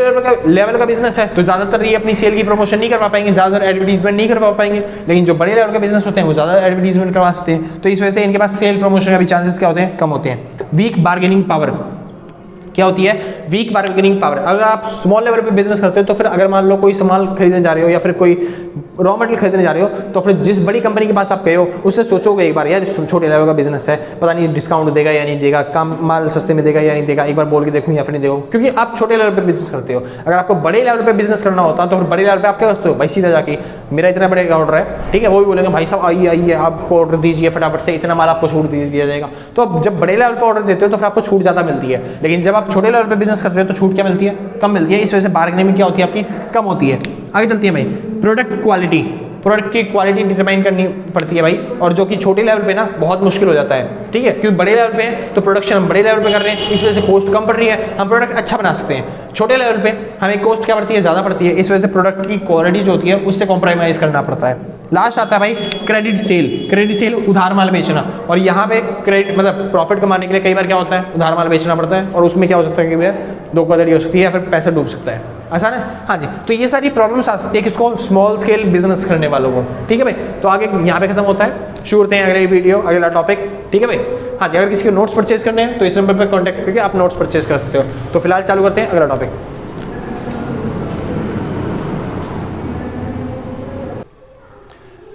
A: लेवल का बिजनेस है तो ज्यादातर ये अपनी सेल की प्रमोशन नहीं करवा पाएंगे, ज्यादातर एडवर्टीजमेंट नहीं करवा पाएंगे, लेकिन जो बड़े लेवल के बिजनेस होते हैं वो ज्यादा एडवर्टीजमेंट करवा सकते हैं। तो इस वजह से इनके पास सेल प्रमोशन का भी चांसेस क्या होते हैं, कम होते हैं। Weak bargaining power. क्या होती है, वीक बार्गेनिंग पावर। अगर आप स्मॉल लेवल पे बिजनेस करते हो तो फिर अगर मान लो कोई सामान खरीदने जा रहे हो या फिर कोई रॉ मटेरियल खरीदने जा रहे हो, तो फिर जिस बड़ी कंपनी के पास आप गए हो उससे सोचोगे एक बार, यार छोटे लेवल का बिजनेस है, पता नहीं डिस्काउंट देगा या नहीं देगा, काम माल सस्ते में देगा या नहीं देगा, एक बार बोल के देखूँ या फिर नहीं देखो, क्योंकि आप छोटे लेवल पे बिजनेस करते हो। अगर आपको बड़े लेवल पे बिजनेस करना होता तो फिर बड़े लेवल पे आप क्या करते हो भाई, सीधा जाके मेरा इतना बड़े का ऑर्डर है, ठीक है, वो भी बोलेंगे भाई साहब आइए आपको ऑर्डर दीजिए फटाफट से, इतना माल आपको छूट दिया जाएगा। तो अब जब बड़े लेवल पर ऑर्डर देते हो तो फिर आपको छूट ज़्यादा मिलती है, लेकिन जब आप छोटे लेवल पर बिजनेस करते हो तो छूट क्या मिलती है, कम मिलती है। इस वजह से बार्गेनिंग में क्या होती है आपकी, कम होती है। आगे चलती है भाई, प्रोडक्ट क्वालिटी। प्रोडक्ट की क्वालिटी डिटरमाइन करनी पड़ती है भाई, और जो कि छोटे लेवल पे ना बहुत मुश्किल हो जाता है, ठीक है, क्योंकि बड़े लेवल पे है तो प्रोडक्शन हम बड़े लेवल पे कर रहे हैं, इस वजह से कॉस्ट कम पड़ रही है, हम प्रोडक्ट अच्छा बना सकते हैं। छोटे लेवल पे हमें कॉस्ट क्या पड़ती है, ज़्यादा पड़ती है, इस वजह से प्रोडक्ट की क्वालिटी जो होती है उससे कॉम्प्रोमाइज़ करना पड़ता है। लास्ट आता है भाई क्रेडिट सेल। क्रेडिट सेल उधार माल बेचना, और यहाँ पे क्रेडिट मतलब प्रॉफिट कमाने के लिए कई बार क्या होता है, उधार माल बेचना पड़ता है, और उसमें क्या हो सकता है कि भैया धोखाधड़ी हो सकती है या फिर पैसा डूब सकता है। आसान है। हाँ जी, तो ये सारी प्रॉब्लम्स आ सकती है किसको, स्मॉल स्केल बिजनेस करने वालों को। ठीक है भाई, तो आगे यहाँ पे खत्म होता है, शुरू करते हैं अगले वीडियो, अगला टॉपिक। ठीक है भाई। हाँ जी, अगर किसी को नोट्स परचेज करने हैं तो इस नंबर पर कॉन्टैक्ट करके आप नोट्स परचेज कर सकते हो। तो फिलहाल चालू करते हैं अगला टॉपिक।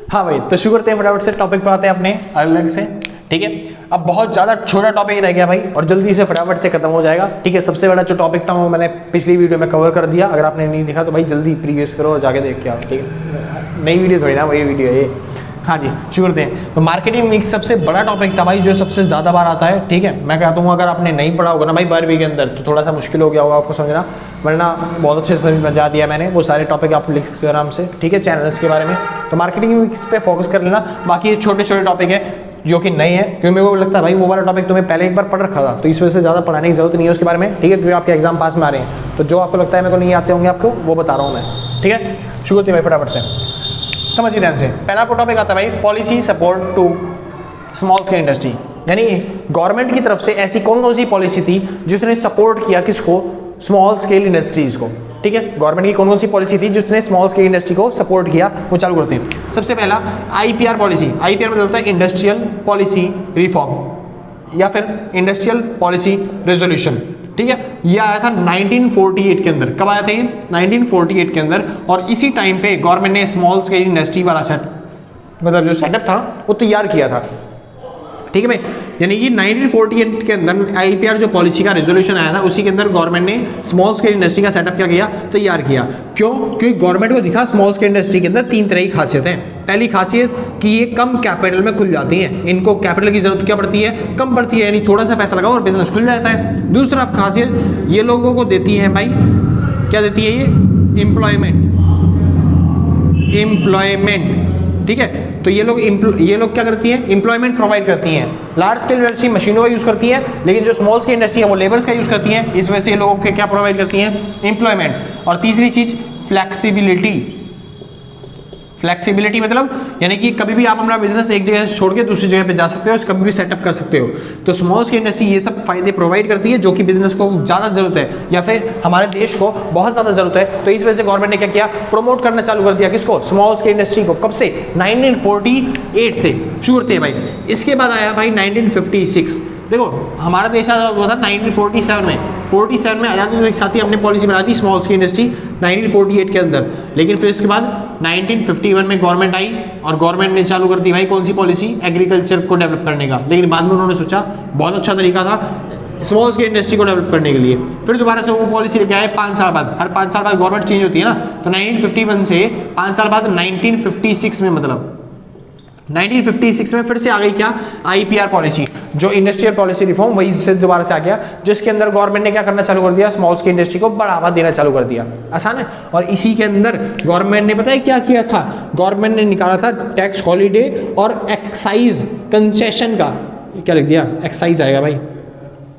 A: हाँ भाई, तो शुरू करते हैं फटाफट से, टॉपिक पर आते हैं अपने अलग से। ठीक है, अब बहुत ज़्यादा छोटा टॉपिक रह गया भाई, और जल्दी से फटाफट से खत्म हो जाएगा। ठीक है, सबसे बड़ा जो टॉपिक था वो मैंने पिछली वीडियो में कवर कर दिया। अगर आपने नहीं देखा तो भाई जल्दी प्रीवियस करो और जाके देख के आओ। ठीक है, नई वीडियो थोड़ी ना, वही वीडियो है ये। हाँ जी, शुरू करते हैं। तो मार्केटिंग मिक्स सबसे बड़ा टॉपिक था भाई, जो सबसे ज़्यादा बार आता है। ठीक है, मैं कहता हूँ अगर आपने नहीं पढ़ा होगा ना भाई 12वीं के अंदर, तो थोड़ा सा मुश्किल हो गया होगा आपको समझना, वरना बहुत अच्छे से समझा दिया मैंने। वो सारे टॉपिक आप लिख सकते हो आराम से। ठीक है, चैनल्स के बारे में। तो मार्केटिंग मिक्स पे फोकस कर लेना। बाकी ये छोटे छोटे टॉपिक है जो कि नहीं है, क्योंकि मेरे को लगता है भाई वो वाला टॉपिक तुम्हें पहले एक बार पढ़ रखा था, तो इस वजह से ज़्यादा पढ़ाने की जरूरत नहीं है उसके बारे में। ठीक है, क्योंकि आपके एग्जाम पास में आ रहे हैं, तो जो आपको लगता है मेरे को नहीं आते होंगे आपको, वो बता रहा हूँ मैं। ठीक है, शुरू करते हैं भाई फटाफट से, समझिए ध्यान से। पहला टॉपिक आता है भाई policy support to small scale industry, यानी गवर्नमेंट की तरफ से ऐसी कौन सी पॉलिसी थी जिसने सपोर्ट किया किसको, स्मॉल स्केल इंडस्ट्रीज को। ठीक है, गवर्नमेंट की कौन सी पॉलिसी थी जिसने स्मॉल स्केल इंडस्ट्री को सपोर्ट किया, वो चालू करते हैं। सबसे पहला आईपीआर पॉलिसी। आईपीआर मतलब होता है इंडस्ट्रियल पॉलिसी रिफॉर्म या फिर इंडस्ट्रियल पॉलिसी रेजोल्यूशन। ठीक है, ये आया था 1948 के अंदर। कब आया था ये, 1948 के अंदर। और इसी टाइम पे गवर्नमेंट ने स्मॉल स्केल इंडस्ट्री वाला मतलब जो सेटअप था वो तैयार किया था। ठीक है भाई, यानी कि 1948 के अंदर आईपीआर जो पॉलिसी का रेजोल्यूशन आया था, उसी के अंदर गवर्नमेंट ने स्मॉल स्केल इंडस्ट्री का सेटअप क्या किया, तैयार किया। क्यों, क्योंकि गवर्नमेंट को दिखा स्मॉल स्केल इंडस्ट्री के अंदर 3 तरह की खासियत है। पहली खासियत कि ये कम कैपिटल में खुल जाती हैं, इनको कैपिटल की जरूरत क्या पड़ती है, कम पड़ती है, यानी थोड़ा सा पैसा लगाओ और बिजनेस खुल जाता है। दूसरा खासियत ये लोगों को देती है भाई, क्या देती है ये, एम्प्लॉयमेंट। ठीक है, तो ये लोग क्या करती हैं, एम्प्लॉयमेंट प्रोवाइड करती हैं। लार्ज स्केल इंडस्ट्री मशीनों का यूज़ करती है, लेकिन जो स्मॉल स्केल इंडस्ट्री है वो लेबर्स का यूज़ करती हैं। इस वजह से ये लोगों के क्या प्रोवाइड करती हैं, एम्प्लॉयमेंट। और तीसरी चीज़ फ्लैक्सिबिलिटी। फ्लैक्सिबिलिटी मतलब यानी कि कभी भी आप अपना बिजनेस एक जगह से छोड़ के दूसरी जगह पे जा सकते हो, कभी भी सेटअप कर सकते हो। तो स्मॉल स्केल इंडस्ट्री ये सब फायदे प्रोवाइड करती है जो कि बिजनेस को ज़्यादा जरूरत है, या फिर हमारे देश को बहुत ज़्यादा जरूरत है। तो इस वजह से गवर्नमेंट ने क्या किया, प्रमोट करना चालू कर दिया किसको, स्मॉल स्केल इंडस्ट्री को। कब से, 1948 से शुरू होते हैं भाई। इसके बाद आया भाई 1956। देखो हमारा देश आज़ाद हुआ था 1947 में। 47 में आज़ादी के साथ ही हमने पॉलिसी बना दी स्मॉल स्केल इंडस्ट्री 1948 के अंदर। लेकिन फिर इसके बाद 1951 में गवर्नमेंट आई और गवर्नमेंट ने चालू कर दी भाई कौन सी पॉलिसी, एग्रीकल्चर को डेवलप करने का। लेकिन बाद में उन्होंने सोचा बहुत अच्छा तरीका था स्मॉल स्केल इंडस्ट्री को डेवलप करने के लिए, फिर दोबारा से वो पॉलिसी लेके आए 5 साल बाद। हर 5 साल बाद गवर्नमेंट चेंज होती है ना, तो 1951 से 5 साल बाद 1956 में, मतलब 1956 में फिर से आ गई क्या, आईपीआर पॉलिसी, जो इंडस्ट्रियल पॉलिसी रिफॉर्म, वही से दोबारा से आ गया, जिसके अंदर गवर्नमेंट ने क्या करना चालू कर दिया, स्मॉल स्केल इंडस्ट्री को बढ़ावा देना चालू कर दिया। आसान है। और इसी के अंदर गवर्नमेंट ने पता है क्या किया था, गवर्नमेंट ने निकाला था टैक्स हॉलीडे और एक्साइज कंसेशन का, क्या लिख दिया, एक्साइज आएगा भाई,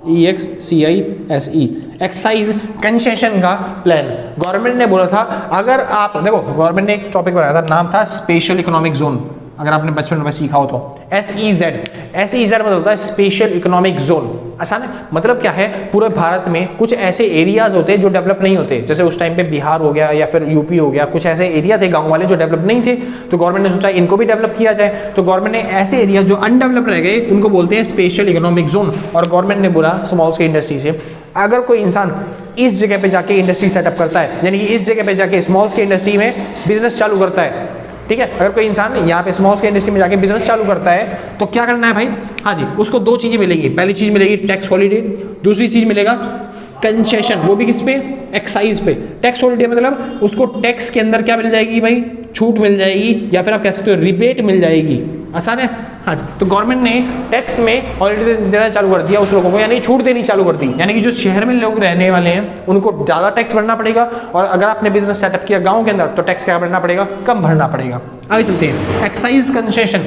A: EXCISE, एक्साइज कंसेशन का प्लान। गवर्नमेंट ने बोला था अगर आप देखो, गवर्नमेंट ने एक टॉपिक बनाया था, नाम था स्पेशल इकोनॉमिक जोन, अगर आपने बचपन में सीखा हो तो SEZ मतलब होता है स्पेशल इकोनॉमिक जोन। आसान है, मतलब क्या है, पूरे भारत में कुछ ऐसे एरियाज होते हैं जो डेवलप नहीं होते, जैसे उस टाइम पे बिहार हो गया या फिर यूपी हो गया, कुछ ऐसे एरिया थे गांव वाले जो डेवलप नहीं थे, तो गवर्नमेंट ने सोचा इनको भी डेवलप किया जाए। तो गवर्नमेंट ने ऐसे एरिया जो अनडेवलप रह गए उनको बोलते हैं स्पेशल इकोनॉमिक जोन। और गवर्नमेंट ने बोला स्मॉल स्केल इंडस्ट्री से, अगर कोई इंसान इस जगह पे जाके इंडस्ट्री सेटअप करता है, यानी कि इस जगह पे जाके स्मॉल स्केल इंडस्ट्री में बिजनेस चालू करता है, ठीक है, अगर कोई इंसान यहाँ पे स्मॉल स्केल इंडस्ट्री में जाके बिजनेस चालू करता है, तो क्या करना है भाई, हाँ जी, उसको 2 चीजें मिलेगी। पहली चीज मिलेगी टैक्स हॉलीडे, दूसरी चीज मिलेगा कंसेशन, वो भी किस पे, एक्साइज पे। टैक्स हॉलीडे मतलब उसको टैक्स के अंदर क्या मिल जाएगी भाई, छूट मिल जाएगी, या फिर आप कह सकते हो रिबेट मिल जाएगी। आसान है। हाँ जी, तो गवर्नमेंट ने टैक्स में हॉलीडे देना चालू कर दिया उस लोगों को, यानी छूट देनी चालू कर दी, यानी कि जो शहर में लोग रहने वाले हैं उनको ज़्यादा टैक्स भरना पड़ेगा, और अगर आपने बिजनेस सेटअप किया गाँव के अंदर तो टैक्स क्या भरना पड़ेगा, कम भरना पड़ेगा। आगे चलते हैं, एक्साइज कंसेशन।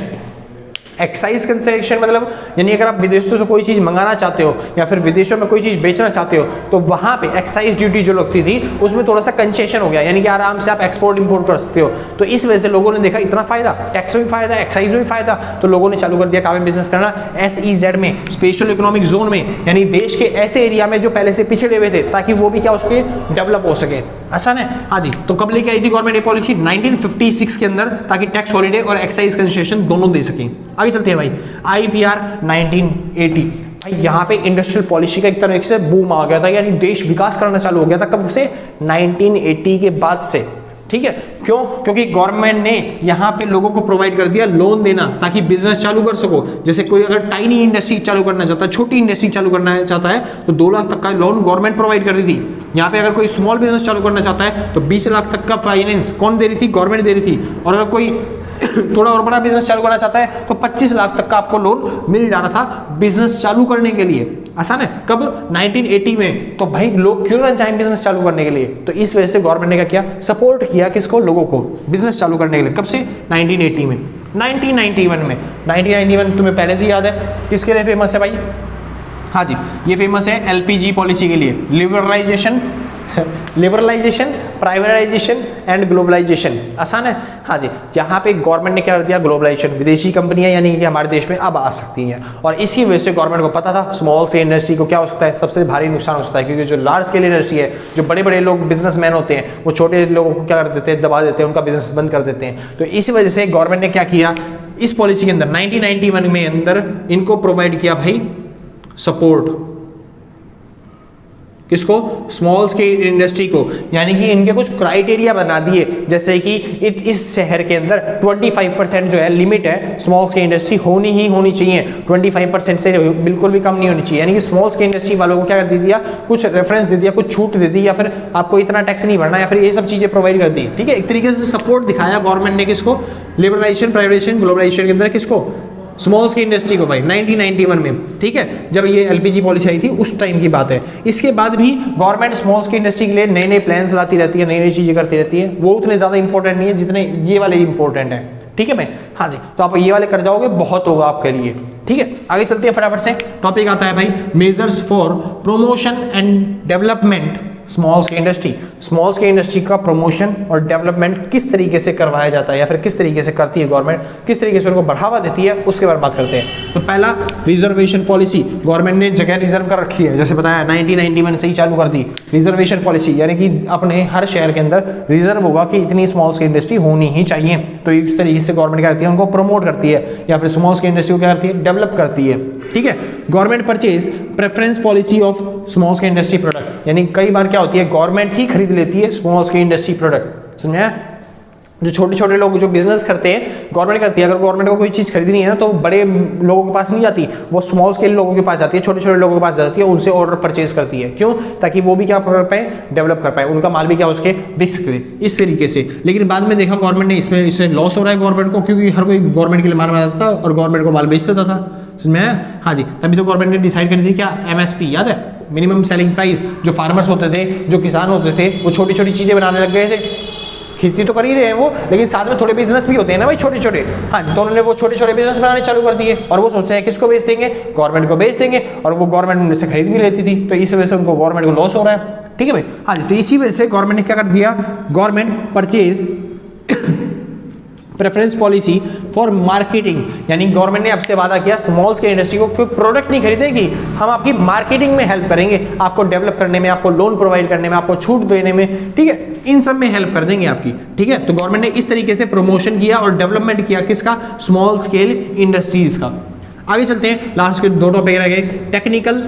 A: एक्साइज कंसेशन मतलब यानी अगर आप विदेशों से कोई चीज़ मंगाना चाहते हो या फिर विदेशों में कोई चीज़ बेचना चाहते हो तो वहाँ पे एक्साइज ड्यूटी जो लगती थी उसमें थोड़ा सा कंसेशन हो गया, यानी कि आराम से आप एक्सपोर्ट इंपोर्ट कर सकते हो। तो इस वजह से लोगों ने देखा इतना फायदा, टैक्स में भी फायदा, एक्साइज में भी फायदा, तो लोगों ने चालू कर दिया कहाँ में बिजनेस करना, SEZ में, स्पेशल इकोनॉमिक जोन में, यानी देश के ऐसे एरिया में जो पहले से पिछड़े हुए थे, ताकि वो भी क्या उसके डेवलप हो सके। आसान है। हाँ जी, तो कब लेके आई थी गवर्नमेंट ये पॉलिसी? 1956 के अंदर, ताकि टैक्स हॉलीडे और एक्साइज कंसेशन दोनों दे सकें। आगे चलते हैं भाई, IPR 1980। भाई यहाँ पे इंडस्ट्रियल पॉलिसी का एक तरह से बूम आ गया था, यानी देश विकास करना चालू हो गया था। कब से? 1980 के बाद से। ठीक है, क्यों? क्योंकि गवर्नमेंट ने यहाँ पे लोगों को प्रोवाइड कर दिया लोन देना, ताकि बिजनेस चालू कर सको। जैसे कोई अगर टाइनी इंडस्ट्री चालू करना चाहता है, छोटी इंडस्ट्री चालू करना चाहता है, तो 2 लाख तक का लोन गवर्नमेंट प्रोवाइड कर रही थी। यहाँ पे अगर कोई स्मॉल बिजनेस चालू करना चाहता है तो 20 लाख तक का फाइनेंस कौन दे रही थी? गवर्नमेंट दे रही थी। और अगर कोई थोड़ा और बड़ा बिजनेस चालू करना चाहता है तो 25 लाख तक का आपको लोन मिल जा रहा था बिजनेस चालू करने के लिए। आसान है। कब? 1980 में। तो भाई लोग क्यों ना जाएं बिजनेस चालू करने के लिए? तो इस वजह से गवर्नमेंट ने क्या किया? सपोर्ट किया किसको? लोगों को बिजनेस चालू करने के लिए। कब से? 1980 में। 1991 में, 1991 तुम्हें पहले से याद है किसके लिए फेमस है भाई? हाँ जी, ये फेमस है LPG पॉलिसी के लिए। Liberalisation, privatisation and globalisation. आसान है। हाँ जी, यहाँ पे गवर्नमेंट ने क्या कर दिया? ग्लोबलाइजेशन, विदेशी कंपनियां यानी कि हमारे देश में अब आ सकती हैं। और इसी वजह से गवर्नमेंट को पता था स्मॉल स्केल इंडस्ट्री को क्या हो सकता है? सबसे भारी नुकसान हो सकता है, क्योंकि जो लार्ज स्केल इंडस्ट्री है, जो बड़े बड़े लोग बिजनेसमैन होते हैं, वो छोटे लोगों को क्या कर देते हैं? दबा देते हैं, उनका बिजनेस बंद कर देते हैं। तो इसी वजह से गवर्नमेंट ने क्या किया? इस पॉलिसी के अंदर 1991 में अंदर इनको प्रोवाइड किया भाई सपोर्ट। किसको? स्मॉल स्केल इंडस्ट्री को। यानी कि इनके कुछ क्राइटेरिया बना दिए, जैसे कि इस शहर के अंदर 25% जो है लिमिट है स्मॉल स्केल इंडस्ट्री होनी ही होनी चाहिए। 25% से बिल्कुल भी कम नहीं होनी चाहिए। यानी कि स्मॉल स्केल इंडस्ट्री वालों को क्या कर दिया? कुछ रेफरेंस दे दिया, कुछ छूट दे दी, या फिर आपको इतना टैक्स नहीं भरना, या फिर ये सब चीजें प्रोवाइड कर दी। ठीक है, एक तरीके से सपोर्ट दिखाया गवर्नमेंट ने किसको? लिबरलाइजेशन, प्राइवेटाइजेशन, ग्लोबलाइजेशन के अंदर किसको? स्मॉल स्केल इंडस्ट्री को भाई 1991 में। ठीक है, जब ये LPG पॉलिसी आई थी उस टाइम की बात है। इसके बाद भी गवर्नमेंट स्मॉल स्केल इंडस्ट्री के लिए नए नए प्लान्स लाती रहती है, नई नई चीजें करती रहती है। वो उतने ज्यादा इंपॉर्टेंट नहीं है जितने ये वाले इंपॉर्टेंट है। ठीक है भाई। हाँ जी, तो आप ये वाले कर जाओगे बहुत होगा आपके लिए। ठीक है, आगे चलते हैं फटाफट से। टॉपिक आता है भाई measures for promotion and development small scale industry. Small scale industry का प्रमोशन और डेवलपमेंट किस तरीके से करवाया जाता है, या फिर किस तरीके से करती है गवर्नमेंट, किस तरीके से उनको बढ़ावा देती है, उसके बारे में बात करते हैं। तो पहला, रिजर्वेशन पॉलिसी। गवर्नमेंट ने जगह रिजर्व कर रखी है, जैसे बताया 1991 से ही चालू कर दी रिजर्वेशन पॉलिसी, यानी कि अपने हर शहर के अंदर रिजर्व होगा कि इतनी स्मॉल स्केल इंडस्ट्री होनी ही चाहिए। तो इस तरीके से गवर्नमेंट क्या करती है? उनको प्रमोट करती है, या फिर स्मॉल स्केल इंडस्ट्री को क्या करती है? डेवलप करती है। ठीक है, government purchase preference policy of small scale industry product. यानी कई बार क्या होती है? गवर्नमेंट ही खरीद लेती है स्मॉल स्केल इंडस्ट्री प्रोडक्ट। समझा? जो छोटे छोटे लोग जो बिजनेस करते हैं गवर्नमेंट करती है। अगर गवर्नमेंट को कोई चीज़ खरीदनी है ना तो बड़े लोगों के पास नहीं जाती, वो स्मॉल स्केल लोगों के पास जाती है, छोटे छोटे लोगों के पास जाती है, उनसे ऑर्डर परचेज करती है। क्यों? ताकि वो भी क्या कर पाए? डेवलप कर पाए, उनका माल भी क्या उसके बिक सके, इस तरीके से। लेकिन बाद में देखा गवर्नमेंट ने इससे लॉस हो रहा है गवर्नमेंट को, क्योंकि हर कोई गवर्नमेंट के लिए माल बनाता था और गवर्नमेंट को माल बेच देता था। समझ में आया? हाँ जी, तभी तो गवर्नमेंट ने डिसाइड कर दी क्या? MSP, याद है? Minimum selling price. जो फार्मर्स होते थे, जो किसान होते थे, वो छोटी छोटी चीज़ें बनाने लग गए थे। खेती तो कर ही रहे हैं वो, लेकिन साथ में थोड़े बिजनेस भी होते हैं ना भाई, छोटे छोटे। हाँ जी, तो उन्होंने वो छोटे छोटे बिजनेस बनाने चालू कर दिए, और वो सोचते हैं किसको बेच देंगे? गवर्नमेंट को बेच देंगे, और वो गवर्नमेंट उनसे खरीद भी लेती थी। तो इस वजह से उनको गवर्नमेंट को लॉस हो रहा है। ठीक है भाई। हाँ जी, तो इसी वजह से गवर्नमेंट ने क्या कर दिया? Government purchase preference policy for marketing. यानी गवर्नमेंट ने आपसे वादा किया स्मॉल स्केल इंडस्ट्री को कोई प्रोडक्ट नहीं खरीदेगी, हम आपकी मार्केटिंग में हेल्प करेंगे, आपको डेवलप करने में, आपको लोन प्रोवाइड करने में, आपको छूट देने में। ठीक है, इन सब में हेल्प कर देंगे आपकी। ठीक है, तो गवर्नमेंट ने इस तरीके से प्रमोशन किया और डेवलपमेंट किया किसका? स्मॉल स्केल इंडस्ट्रीज का। आगे चलते हैं, लास्ट के 2 टॉपिक रह गए। टेक्निकल,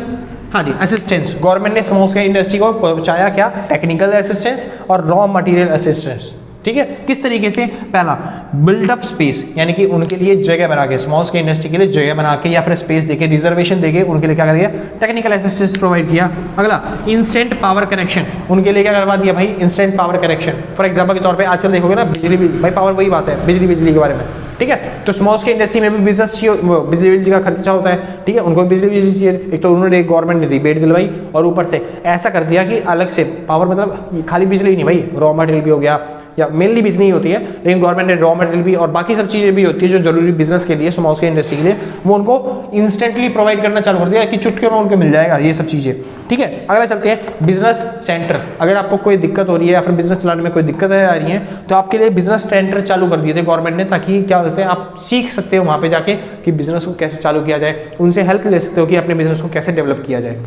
A: हाँ जी, असिस्टेंस। गवर्नमेंट ने स्मॉल स्केल इंडस्ट्री को पहुंचाया क्या? टेक्निकल असिस्टेंस और रॉ मटेरियल असिस्टेंस। ठीक है, किस तरीके से? पहला, बिल्डअप स्पेस, यानी कि उनके लिए जगह बना के, स्मॉल स्केल इंडस्ट्री के लिए जगह बना के या फिर स्पेस देके, रिजर्वेशन देके उनके लिए क्या कर दिया? टेक्निकल असिस्टेंस प्रोवाइड किया। अगला, इंस्टेंट पावर कनेक्शन। उनके लिए क्या करवा दिया भाई? Instant power connection. For example के तौर पर आजकल देखोगे ना बिजली भाई, पावर वही बात है, बिजली के बारे में। ठीक है, तो स्मॉल स्केल इंडस्ट्री में भी बिजनेस चाहिए, बिजली का खर्चा होता है। ठीक है, उनको बिजली चाहिए। एक तो उन्होंने गवर्नमेंट ने रिबेट दिलवाई, और ऊपर से ऐसा कर दिया कि अलग से पावर, मतलब खाली बिजली नहीं भाई, रॉ मटेरियल भी हो गया, या मेनली बिजनेस ही होती है, लेकिन गवर्नमेंट ने रॉ मटेरियल भी और बाकी सब चीज़ें भी होती है जो जरूरी बिजनेस के लिए, स्मॉल स्केल इंडस्ट्री के लिए, वो उनको इंस्टेंटली प्रोवाइड करना चालू कर दिया कि चुटकियों में उनको मिल जाएगा ये सब चीज़ें। ठीक है, अगला चलते हैं बिजनेस सेंटर्स। अगर आपको कोई दिक्कत हो रही है या फिर बिजनेस चलाने में कोई दिक्कत आ रही है तो आपके लिए बिजनेस सेंटर चालू कर दिए थे गवर्नमेंट ने, ताकि क्या होते हैं आप सीख सकते हो वहाँ पे जाके कि बिजनेस को कैसे चालू किया जाए, उनसे हेल्प ले सकते हो कि अपने बिजनेस को कैसे डेवलप किया जाए।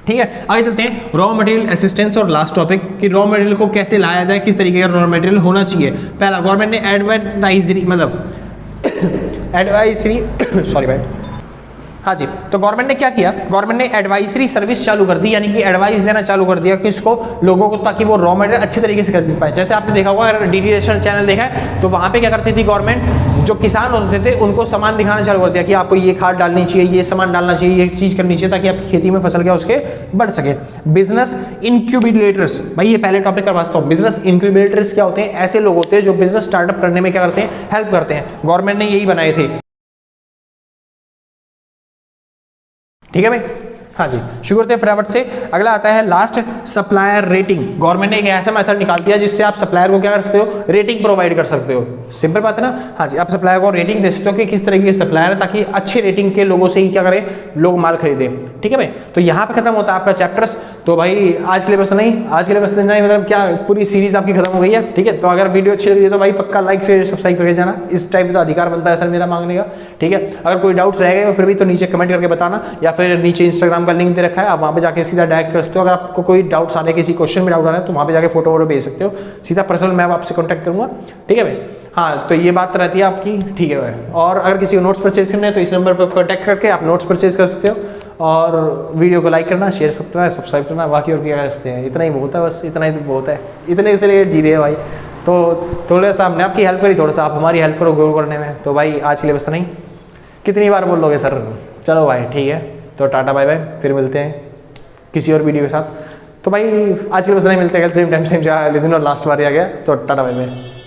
A: ठीक है, आगे चलते हैं रॉ मटेरियल असिस्टेंस और लास्ट टॉपिक कि रॉ मटेरियल को कैसे लाया जाए, किस तरीके का रॉ मटेरियल होना चाहिए। पहला, गवर्नमेंट ने एडवाइजरी सॉरी भाई, हाँ जी, तो गवर्नमेंट ने क्या किया, गवर्नमेंट ने एडवाइजरी सर्विस चालू कर दी, यानी कि एडवाइस देना चालू कर दिया किसको, लोगों को, ताकि वो रॉ मटेरियल अच्छे तरीके से खरीद पाए। जैसे आपने देखा होगा, अगर डीडी नेशनल चैनल देखा है तो वहाँ पे क्या करती थी गवर्नमेंट, जो किसान होते थे उनको सामान दिखाना चालू कर दिया कि आपको ये खाद डालनी चाहिए, ये सामान डालना चाहिए, ये चीज़ करनी चाहिए, ताकि आपकी खेती में फसल क्या उसके बढ़ सके। बिजनेस इंक्यूबेटर्स, भाई ये पहले टॉपिक का वास्तव, बिजनेस इंक्यूबेटर्स क्या होते हैं, ऐसे लोग होते हैं जो बिजनेस स्टार्टअप करने में क्या करते हैं, हेल्प करते हैं। गवर्नमेंट ने यही बनाए थे। ठीक है भाई, हाँ जी, शुरू करते हैं फटाफट से। अगला आता है लास्ट, सप्लायर रेटिंग। गवर्नमेंट ने एक ऐसा मेथड निकाल दिया जिससे आप सप्लायर को क्या कर सकते हो, रेटिंग प्रोवाइड कर सकते हो। सिंपल बात है ना, हाँ जी, आप सप्लायर को रेटिंग दे सकते हो कि किस तरह के सप्लायर है, ताकि अच्छे रेटिंग के लोगों से ही क्या करें, लोग माल खरीदे। ठीक है भाई, तो यहाँ पे खत्म होता है आपका चैप्टर्स। तो भाई आज के लिए बस नहीं, आज के लिए बस नहीं, मतलब क्या पूरी सीरीज आपकी खत्म हो गई है। ठीक है, तो अगर वीडियो अच्छी लगी है तो भाई पक्का लाइक से सब्सक्राइब करके जाना, इस टाइप का अधिकार बनता है सर मेरा मांगने का। ठीक है, अगर कोई डाउट्स रह गए फिर भी तो नीचे कमेंट करके बताना, या फिर नीचे इंस्टाग्राम का लिंक दे रखा है, आप वहाँ पे जाके सीधा डायरेक्ट कर सकते हो। अगर आपको कोई डाउट्स आने, किसी क्वेश्चन में डाउट आना है तो वहाँ पे जाके फोटो वोटो भेज सकते हो, सीधा पर्सनल मैं आपसे कॉन्टैक्ट करूँगा। ठीक है भाई, हाँ, तो ये बात रहती है आपकी। ठीक है भाई, और अगर किसी को नोट्स परचेज करने हैं तो इस नंबर पर कॉन्टैक्ट करके आप नोट्स परचेज कर सकते हो, और वीडियो को लाइक करना, शेयर करना, सब्सक्राइब करना, बाकी और क्या कर सकते हैं, इतना ही बहुत है, बस इतना ही तो बहुत है, इतने से लिए जी रहे हैं भाई। तो थोड़ा सा हमने आपकी हेल्प करी, थोड़ा सा आप हमारी हेल्प करो ग्रो करने में। तो भाई आज के लिए बस नहीं, कितनी बार बोल लोगे सर, चलो भाई ठीक है, तो टाटा बाय बाय, फिर मिलते हैं किसी और वीडियो के साथ। तो भाई आज के लिए बस नहीं, मिलते हैं कल सेम टाइम सेम जगह, लेकिन और लास्ट बार ही आ गया, तो टाटा बाय बाय।